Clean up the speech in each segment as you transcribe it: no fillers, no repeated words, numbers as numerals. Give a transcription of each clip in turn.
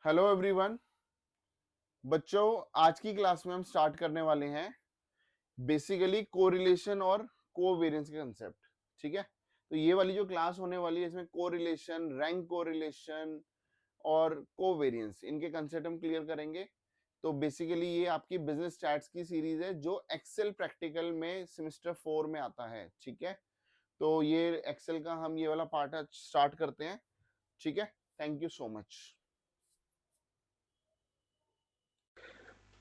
Hello everyone. बच्चों, आज की क्लास में हम स्टार्ट करने वाले हैं बेसिकली कोरिलेशन और कोवेरिएंस के कंसेप्ट। ठीक है, तो ये वाली जो क्लास होने वाली है इसमें कोरिलेशन, रैंक कोरिलेशन और कोवेरिएंस, इनके कंसेप्ट हम क्लियर करेंगे। तो बेसिकली ये आपकी बिजनेस स्टैट्स की सीरीज है जो एक्सेल प्रैक्टिकल में सेमेस्टर 4 में आता है। ठीक है, तो ये एक्सेल का हम ये वाला पार्ट स्टार्ट करते हैं। ठीक है, thank you so much.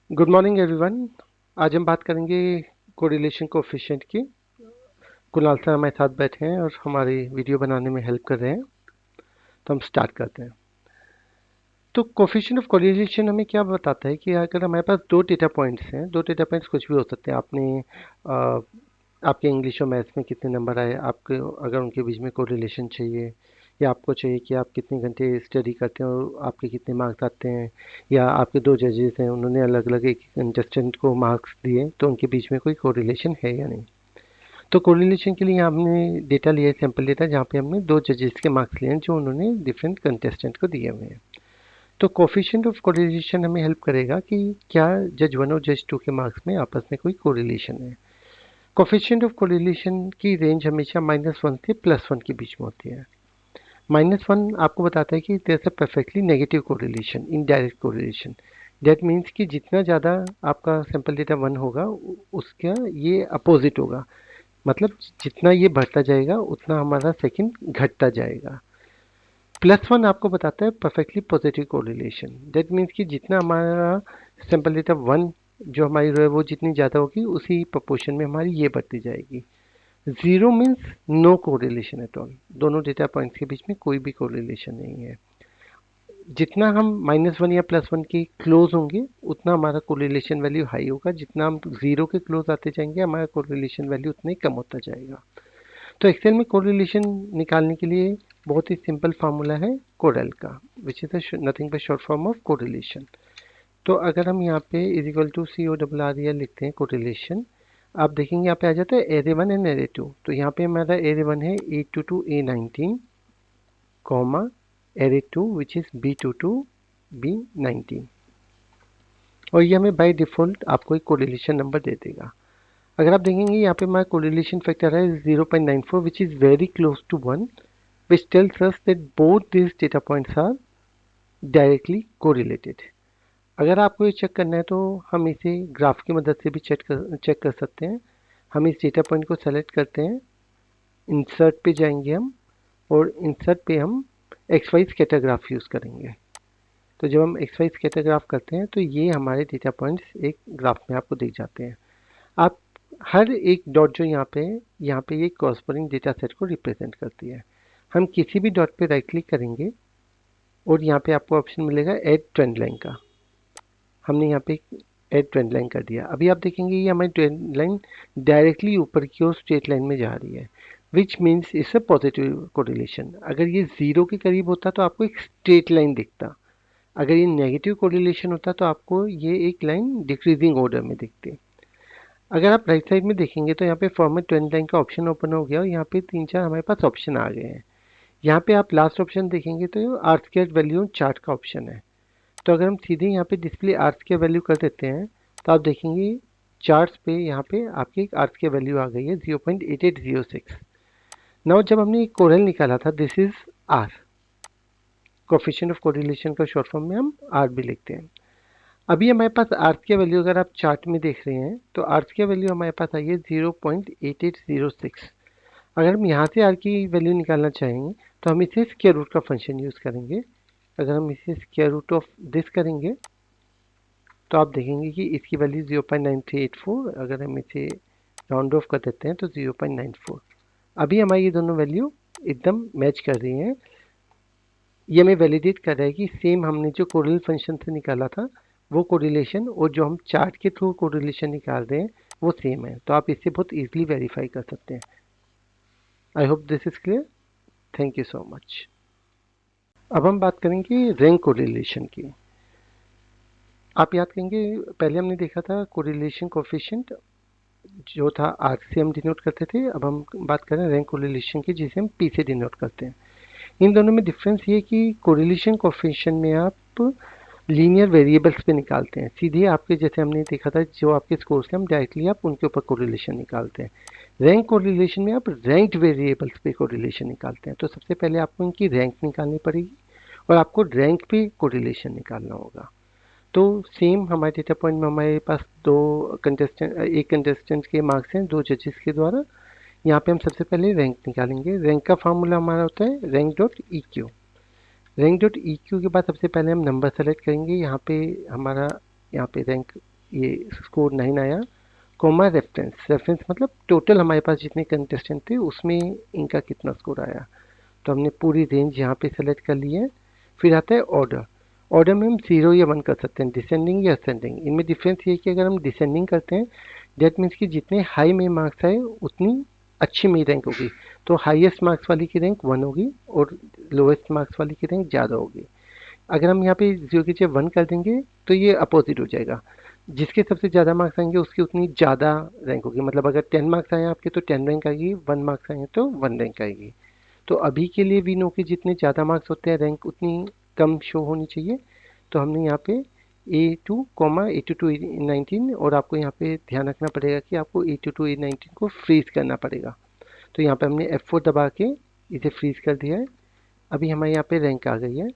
Good morning everyone. आज हम बात करेंगे कोरिलेशन कोएफिशिएंट की। कुणाल सर हमारे साथ बैठे हैं और हमारी वीडियो बनाने में हेल्प कर रहे हैं। तो हम स्टार्ट करते हैं। तो कोएफिशिएंट ऑफ कोरिलेशन हमें क्या बताता है कि अगर हमारे पास दो डेटा पॉइंट्स हैं, दो डेटा पॉइंट्स कुछ भी हो सकते हैं। अ, आपके इंग्लिश और मैथ्स में कितने नंबर आए, आपके अगर उनके बीच में कोरिलेशन चाहिए, या आपको चाहिए कि आप कितने घंटे स्टडी करते हैं और आपके कितने मार्क्स आते हैं, या आपके दो जजेस हैं उन्होंने अलग अलग एक कंटेस्टेंट को मार्क्स दिए तो उनके बीच में कोई कोरिलेशन है या नहीं। तो कोरिलेशन के लिए हमने डेटा लिया है, सैम्पल डेटा, जहाँ पे हमने दो जजेस के मार्क्स लिए हैं जो उन्होंने डिफरेंट कंटेस्टेंट को दिए हुए हैं। तो कोफिशिएंट ऑफ कोरिलेशन हमें हेल्प करेगा कि क्या जज वन और जज टू के मार्क्स में आपस में कोई कोरिलेशन है। कोफिशिएंट ऑफ कोरिलेशन की रेंज हमेशा -1 से +1 के बीच में होती है। -1 आपको बताता है कि there is a perfectly negative correlation, indirect correlation. That means कि जितना ज़्यादा आपका सैंपल डेटा 1 होगा उसका ये अपोजिट होगा। मतलब जितना ये बढ़ता जाएगा उतना हमारा सेकंड घटता जाएगा। +1 आपको बताता है perfectly positive correlation. That means कि जितना हमारा सैंपल डेटा 1 जो हमारी रो है वो जितनी ज़्यादा होगी उसी प्रोपोर्शन में हमारी ये बढ़ती जाएगी। 0 means no correlation at all. दोनों डेटा पॉइंट्स के बीच में कोई भी कोरिलेशन नहीं है। जितना हम -1 या +1 के क्लोज होंगे उतना हमारा कोरिलेशन वैल्यू हाई होगा। जितना हम 0 के क्लोज आते जाएंगे हमारा कोरिलेशन वैल्यू उतना ही कम होता जाएगा। तो एक्सेल में कोरिलेशन निकालने के लिए बहुत ही सिंपल फार्मूला है कोरेल का, which is nothing but short form of correlation. तो अगर हम यहाँ पे इज इक्वल टू CORREL लिखते हैं कोरिलेशन, आप देखेंगे यहाँ पे आ जाता है एरे 1 एंड एरे 2। तो यहाँ पे हमारा एरे 1 है A22 A19 comma array 2 which is B22 B19, और ये हमें बाय डिफॉल्ट आपको एक कोरिलेशन नंबर दे देगा। अगर आप देखेंगे यहाँ पे हमारा कोरिलेशन फैक्टर है 0.94 which is very close to 1, which tells us that both these data points are directly correlated. अगर आपको ये चेक करना है तो हम इसे ग्राफ की मदद से भी चेक कर सकते हैं। हम इस डेटा पॉइंट को सेलेक्ट करते हैं, इंसर्ट पे जाएंगे हम, और इंसर्ट पे हम X Y scatter graph use करेंगे। तो जब हम एक्स वाई स्कैटर ग्राफ करते हैं तो ये हमारे डेटा पॉइंट्स एक ग्राफ में आपको दिख जाते हैं। आप हर एक डॉट जो यहाँ पे ये कॉरस्पॉन्डिंग डेटा सेट को रिप्रेजेंट करती है। हम किसी भी डॉट पे राइट क्लिक करेंगे और यहाँ पे आपको ऑप्शन मिलेगा ऐड ट्रेंड लाइन का। हमने यहाँ पे ऐड ट्रेंड लाइन कर दिया। अभी आप देखेंगे ये हमारी ट्रेंड लाइन डायरेक्टली ऊपर की ओर स्ट्रेट लाइन में जा रही है, which means it's a positive correlation. अगर ये 0 के करीब होता तो आपको एक स्ट्रेट लाइन दिखता। अगर ये नेगेटिव कोरिलेशन होता तो आपको ये एक लाइन डिक्रीजिंग ऑर्डर में दिखती। अगर आप राइट साइड में देखेंगे तो यहाँ पे फॉर्मेट ट्रेंड लाइन का ऑप्शन ओपन हो गया और यहाँ पे 3-4 हमारे पास ऑप्शन आ गए हैं। यहाँ पे आप लास्ट ऑप्शन देखेंगे तो आर स्क्वायर वैल्यू चार्ट का ऑप्शन है। तो अगर हम सीधे यहाँ पे डिस्प्ले आर स्क्वायर वैल्यू कर देते हैं तो आप देखेंगे चार्ट्स पे यहाँ पे आपकी एक आर स्क्वायर वैल्यू आ गई है 0.8806। नाउ जब हमने कोरेल निकाला था, this is R, coefficient of correlation का शॉर्ट फॉर्म में हम आर भी लिखते हैं। अभी हमारे पास आर स्क्वायर वैल्यू अगर आप चार्ट में देख रहे हैं तो आर स्क्वायर वैल्यू हमारे पास आई है 0.8806। अगर हम यहाँ से आर की वैल्यू निकालना चाहेंगे तो हम इसे स्क्वायर रूट का फंक्शन यूज़ करेंगे। अगर हम इसे स्क्वायर रूट ऑफ दिस करेंगे तो आप देखेंगे कि इसकी वैल्यू 0.9384। अगर हम इसे राउंड ऑफ कर देते हैं तो 0.94। अभी हमारी ये दोनों वैल्यू एकदम मैच कर रही हैं। ये हमें वैलिडेट कर रहा है कि सेम हमने जो कोरिल फंक्शन से निकाला था वो कोरिलेशन और जो हम चार्ट के थ्रू कोरिलेशन निकाल रहे हैं वो सेम है। तो आप इससे बहुत ईजिली वेरीफाई कर सकते हैं। I hope this is clear. Thank you so much. अब हम बात करेंगे रैंक कोरिलेशन की। आप याद करेंगे पहले हमने देखा था कोरिलेशन कोफिशिएंट जो था आर से हम डिनोट करते थे। अब हम बात करें रैंक कोरिलेशन की जिसे हम पी से डिनोट करते हैं। इन दोनों में डिफरेंस ये कि कोरिलेशन कोफिशिएंट में आप आप लीनियर वेरिएबल्स पे निकालते हैं। सीधे आपके जैसे हमने देखा था जो आपके स्कोर्स हैं हम डायरेक्टली आप उनके ऊपर कोरिलेशन निकालते हैं। रैंक कोरिलेशन में आप रैंक्ड वेरिएबल्स पे कोरिलेशन निकालते हैं। तो सबसे पहले आपको इनकी रैंक निकालनी पड़ेगी और आपको रैंक पे कोरिलेशन निकालना होगा। तो सेम हमारे डेटा पॉइंट में हमारे पास एक कंटेस्टेंट के मार्क्स हैं 2 जजेस के द्वारा। यहाँ पे हम सबसे पहले रैंक निकालेंगे। रैंक का फार्मूला हमारा होता है rank dot E Q. Rank dot E Q के बाद सबसे पहले हम नंबर सेलेक्ट करेंगे। यहाँ पे हमारा रैंक ये स्कोर 9 आया, कोमा रेफरेंस मतलब टोटल हमारे पास जितने कंटेस्टेंट थे उसमें इनका कितना स्कोर आया। तो हमने पूरी रेंज यहाँ पे सेलेक्ट कर ली है। फिर आता है ऑर्डर। ऑर्डर में हम 0 या 1 कर सकते हैं, डिसेंडिंग या असेंडिंग। इनमें डिफरेंस ये है कि अगर हम डिसेंडिंग करते हैं दैट मीन्स कि जितने हाई में मार्क्स आए उतनी अच्छी मेरी रैंक होगी। तो हाईएस्ट मार्क्स वाली की रैंक 1 होगी और लोएस्ट मार्क्स वाली की रैंक ज़्यादा होगी। अगर हम यहाँ पे 0 की जगह 1 कर देंगे तो ये अपोजिट हो जाएगा। जिसके सबसे ज़्यादा मार्क्स आएंगे उसकी उतनी ज़्यादा रैंक होगी। मतलब अगर 10 मार्क्स आए आपके तो 10 रैंक आएगी, 1 मार्क्स आए तो 1 रैंक आएगी। तो अभी के लिए वी नो के जितने ज़्यादा मार्क्स होते हैं रैंक उतनी कम शो होनी चाहिए। तो हमने यहाँ पे A2, A2 to A19 और आपको यहाँ पे ध्यान रखना पड़ेगा कि आपको A2 to A19 को फ्रीज करना पड़ेगा। तो यहाँ पे हमने F4 दबा के इसे फ्रीज कर दिया है। अभी हमारे यहाँ पे रैंक आ गई है।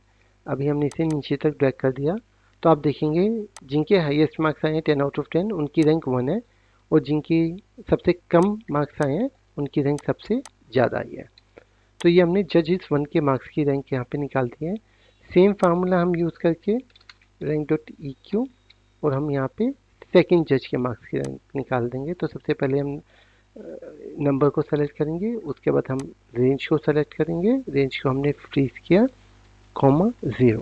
अभी हमने इसे नीचे तक ड्रैग कर दिया तो आप देखेंगे जिनके हाईएस्ट मार्क्स आए हैं 10 आउट ऑफ 10 उनकी रैंक 1 है और जिनकी सबसे कम मार्क्स आए हैं उनकी रैंक सबसे ज़्यादा आई है। तो ये हमने जजेस 1 के मार्क्स की रैंक यहाँ पे निकाल दी है। सेम फार्मूला हम यूज़ करके रैंक डॉट ई क्यू और हम यहाँ पे सेकंड जज के मार्क्स की रैंक निकाल देंगे। तो सबसे पहले हम नंबर को सेलेक्ट करेंगे, उसके बाद हम रेंज को सेलेक्ट करेंगे। रेंज को हमने फ्रीज किया, कॉमा 0।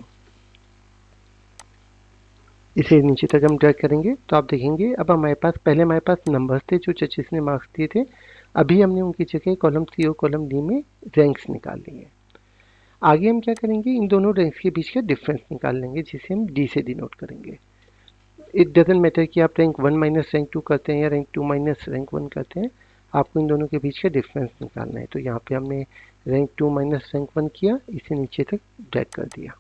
इसे नीचे तक हम ड्रैग करेंगे तो आप देखेंगे अब हमारे पास पहले हमारे पास नंबर्स थे जो जजेस ने मार्क्स दिए थे। अभी हमने उनकी जगह कॉलम सी और कॉलम डी में रैंक्स निकाल लिए। आगे हम क्या करेंगे, इन दोनों रैंक्स के बीच का डिफरेंस निकाल लेंगे जिसे हम डी से डिनोट करेंगे। इट डजेंट मैटर कि आप रैंक 1 माइनस रैंक 2 करते हैं या रैंक 2 माइनस रैंक 1 करते हैं, आपको इन दोनों के बीच का डिफरेंस निकालना है। तो यहाँ पे हमने रैंक 2 माइनस रैंक 1 किया, इसे नीचे तक ड्रैग कर दिया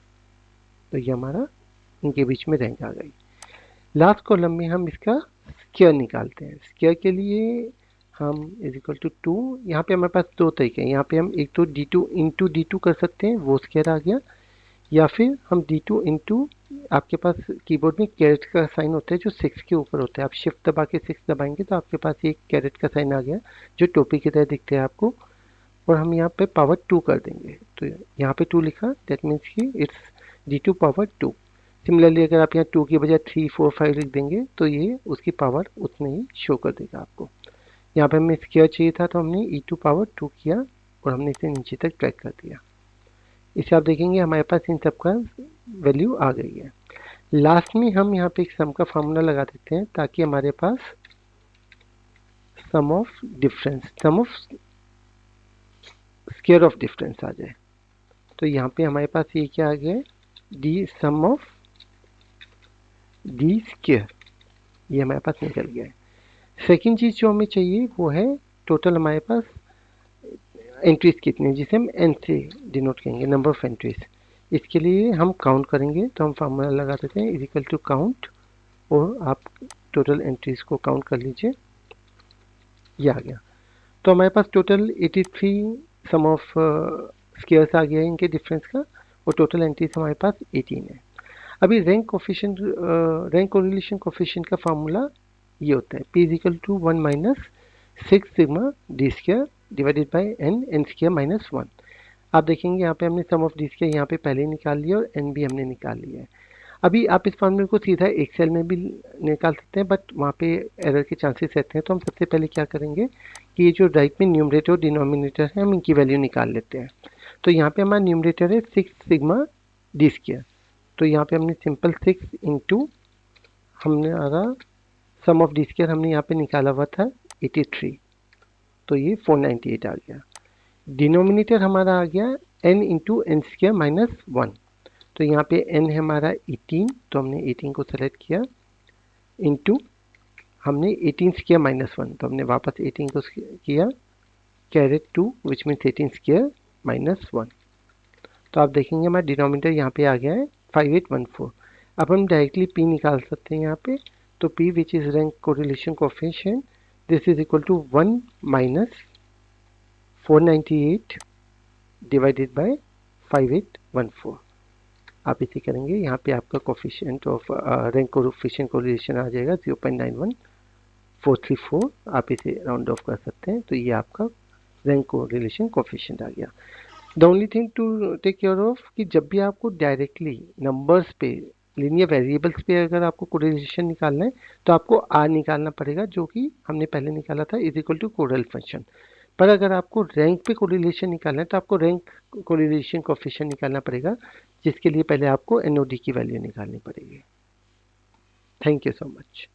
तो ये हमारा इनके बीच में रैंक आ गई। लास्ट कॉलम में हम इसका स्क्वायर निकालते हैं। स्क्वायर के लिए हम इज इक्वल टू 2, यहाँ पे हमारे पास दो तरीके हैं। यहाँ पे हम एक तो D2 इंटू D2 कर सकते हैं, वो स्क्वायर आ गया, या फिर हम D2 इंटू आपके पास कीबोर्ड में कैरेट का साइन होता है जो 6 के ऊपर होता है। आप शिफ्ट दबा के 6 दबाएंगे तो आपके पास एक कैरेट का साइन आ गया जो टोपी की तरह दिखते हैं आपको, और हम यहाँ पे पावर 2 कर देंगे। तो यहाँ पे 2 लिखा, दैट मीन्स कि इट्स D2 पावर 2। सिमिलरली अगर आप यहाँ 2 की बजाय 3, 4, 5 लिख देंगे तो ये उसकी पावर उतने ही शो कर देगा आपको। यहाँ पे हमें स्क्वायर चाहिए था तो हमने E2 पावर 2 किया और हमने इसे नीचे तक ड्रैग कर दिया। इसे आप देखेंगे हमारे पास इन सब का वैल्यू आ गई है। लास्ट में हम यहाँ पे एक सम का फार्मूला लगा देते हैं ताकि हमारे पास सम ऑफ स्क्वायर ऑफ डिफरेंस आ जाए। तो यहाँ पे हमारे पास ये क्या आ गया है, D sum of D square, ये हमारे पास निकल गया है। सेकेंड चीज़ जो हमें चाहिए वो है टोटल हमारे पास एंट्रीज कितनी, जिसे हम एन से डिनोट करेंगे, नंबर ऑफ एंट्रीज। इसके लिए हम काउंट करेंगे तो हम फार्मूला लगा देते हैं इज इक्वल टू काउंट, और आप टोटल एंट्रीज को काउंट कर लीजिए, ये आ गया। तो हमारे पास टोटल 83 सम ऑफ स्क्वायर्स आ गया है इनके डिफरेंस का, और टोटल एंट्रीज हमारे पास 18 है। अभी रैंक कोरिलेशन कोफिशिएंट का फार्मूला ये होता है P is equal to 1 minus 6 sigma D square divided by N square minus 1। आप देखेंगे यहाँ पे हमने सम ऑफ डी स्क्वायर यहाँ पे पहले ही निकाल लिया और एन भी हमने निकाल लिया है। अभी आप इस फार्मूले को सीधा एक्सेल में भी निकाल सकते हैं, बट वहाँ पे एरर के चांसेस रहते हैं। तो हम सबसे पहले क्या करेंगे कि ये जो राइट में न्यूमरेटर और डिनोमिनेटर है हम इनकी वैल्यू निकाल लेते हैं। तो यहाँ पे हमारा न्यूमरेटर है 6 सिग्मा डी स्क्वायर, तो यहाँ पे हमने सिंपल 6 इंटू हमने आगा सम ऑफ डी स्क्वायर हमने यहाँ पे निकाला हुआ था 83, तो ये 498 आ गया। डिनोमिनेटर हमारा आ गया n into N square minus 1, तो यहाँ पे n है हमारा 18, तो हमने 18 को सेलेक्ट किया, इंटू हमने 18 स्क्वायर माइनस 1, तो हमने वापस 18 को किया, caret 2 which means 18 square minus 1। तो आप देखेंगे हमारा डिनोमिनेटर यहाँ पे आ गया है 5814। अब हम डायरेक्टली P निकाल सकते हैं यहाँ पे, तो P which is rank correlation coefficient, this is equal to 1 minus 498 divided by 5814। आप इसे करेंगे, यहाँ पे आपका coefficient of rank coefficient correlation आ जाएगा 0.91434। आप इसे राउंड ऑफ कर सकते हैं, तो ये आपका रैंक कोरिलेशन कोफिशिएंट आ गया। The only thing to take care of कि जब भी आपको डायरेक्टली नंबर्स पे, लीनियर वेरिएबल्स पे अगर आपको कोरिलेशन निकालना है तो आपको आर निकालना पड़ेगा, जो कि हमने पहले निकाला था is equal to correl function. पर अगर आपको रैंक पे कोरिलेशन निकालना है तो आपको रैंक कोरिलेशन कोफिशिएंट निकालना पड़ेगा, जिसके लिए पहले आपको एनओडी की वैल्यू निकालनी पड़ेगी। Thank you so much.